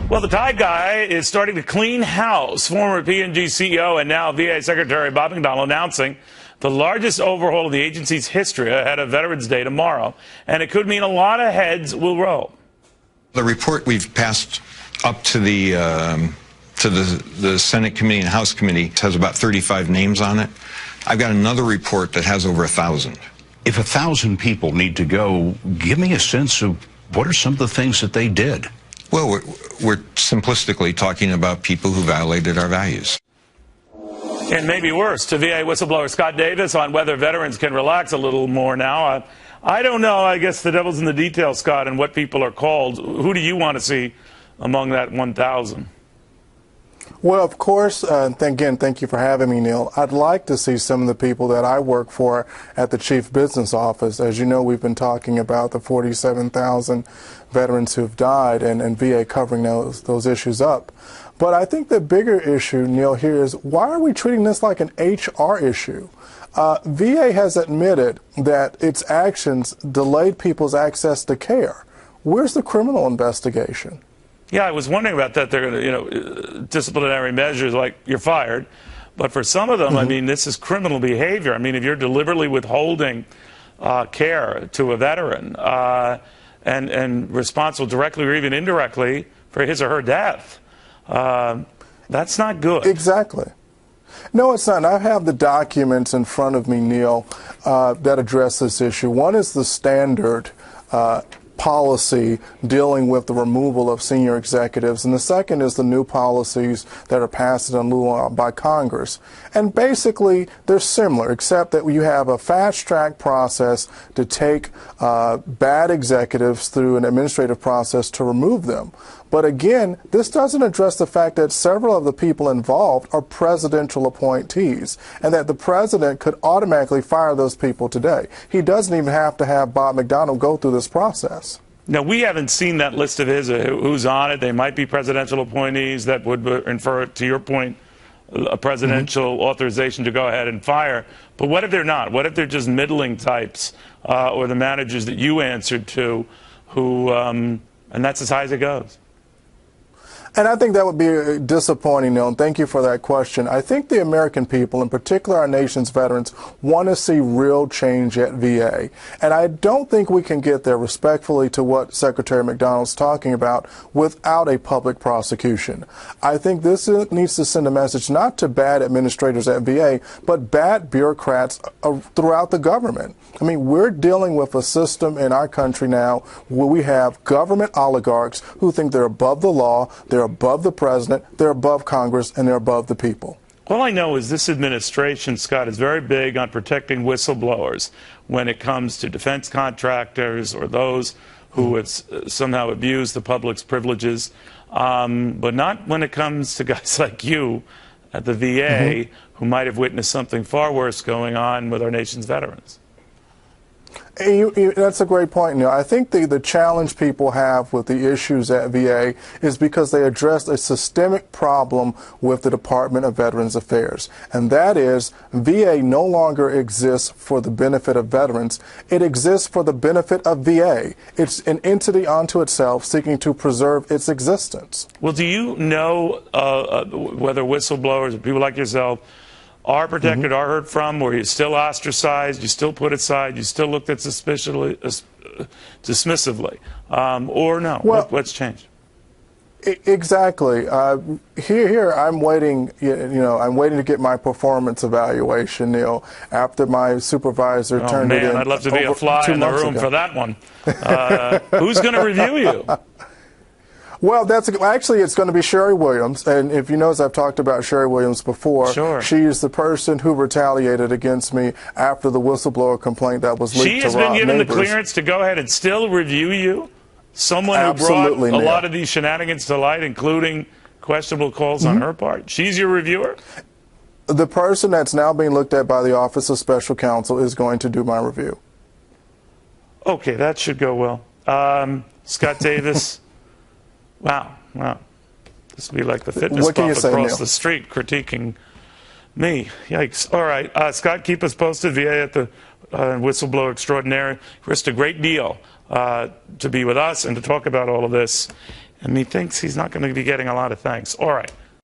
Well, the Tide guy is starting to clean house. Former P&G CEO and now VA Secretary Bob McDonnell announcing the largest overhaul of the agency's history ahead of Veterans Day tomorrow. And it could mean a lot of heads will roll. The report we've passed up to the Senate committee and House committee has about 35 names on it. I've got another report that has over 1,000. If 1,000 people need to go, give me a sense of what are some of the things that they did. Well, we're simplistically talking about people who violated our values. And maybe worse, to VA whistleblower Scott Davis on whether veterans can relax a little more now. I don't know. I guess the devil's in the details, Scott, and what people are called. Who do you want to see among that 1,000? Well, of course, again, thank you for having me, Neil. I'd like to see some of the people that I work for at the Chief Business Office. As you know, we've been talking about the 47,000 veterans who've died and VA covering those issues up. But I think the bigger issue, Neil, here is why are we treating this like an HR issue? VA has admitted that its actions delayed people's access to care. Where's the criminal investigation? Yeah, I was wondering about that. They're going to, disciplinary measures like you're fired. But for some of them, I mean, this is criminal behavior. I mean, if you're deliberately withholding care to a veteran and responsible directly or even indirectly for his or her death, that's not good. Exactly. No, it's not. I have the documents in front of me, Neil, that address this issue. One is the standard policy dealing with the removal of senior executives, and the second is the new policies that are passed in lieu by Congress. And basically, they're similar, except that you have a fast-track process to take bad executives through an administrative process to remove them. But again, this doesn't address the fact that several of the people involved are presidential appointees and that the president could automatically fire those people today. He doesn't even have to have Bob McDonnell go through this process. Now, we haven't seen that list of his, who's on it. They might be presidential appointees that would infer, to your point, a presidential authorization to go ahead and fire. But what if they're not? What if they're just middling types or the managers that you answered to who, and that's as high as it goes? And I think that would be disappointing, Neil, and thank you for that question. I think the American people, in particular our nation's veterans, want to see real change at VA. And I don't think we can get there, respectfully to what Secretary McDonnell's talking about, without a public prosecution. I think this needs to send a message not to bad administrators at VA, but bad bureaucrats throughout the government. I mean, we're dealing with a system in our country now where we have government oligarchs who think they're above the law, they're above the president, they're above Congress, and they're above the people. All I know is this administration, Scott, is very big on protecting whistleblowers when it comes to defense contractors or those who have somehow abused the public's privileges, but not when it comes to guys like you at the VA who might have witnessed something far worse going on with our nation's veterans. That's a great point, Neil. I think the challenge people have with the issues at VA is because they address a systemic problem with the Department of Veterans Affairs, and that is VA no longer exists for the benefit of veterans. It exists for the benefit of VA. It's an entity unto itself seeking to preserve its existence. Well, do you know whether whistleblowers or people like yourself are protected, are heard from, or you still ostracized, you still put aside, you still looked at dismissively, or no? Well, what's changed? Exactly. Here, I'm waiting. I'm waiting to get my performance evaluation, Neil. After my supervisor turned it in. I'd love to be a fly in the room for that one. Who's going to review you? Well, it's going to be Sherry Williams, and if you notice, I've talked about Sherry Williams before. Sure. She is the person who retaliated against me after the whistleblower complaint that was leaked to Rob She has been given Neighbors. the clearance to go ahead and still review you? Someone Absolutely, who brought a Neil. lot of these shenanigans to light, including questionable calls on her part. She's your reviewer? The person that's now being looked at by the Office of Special Counsel is going to do my review. Okay, that should go well. Scott Davis. Wow. This would be like the fitness buff across the street critiquing me. Yikes. All right. Scott, keep us posted. VA at the Whistleblower Extraordinary. Risked a great deal to be with us and to talk about all of this. and he thinks he's not going to be getting a lot of thanks. All right.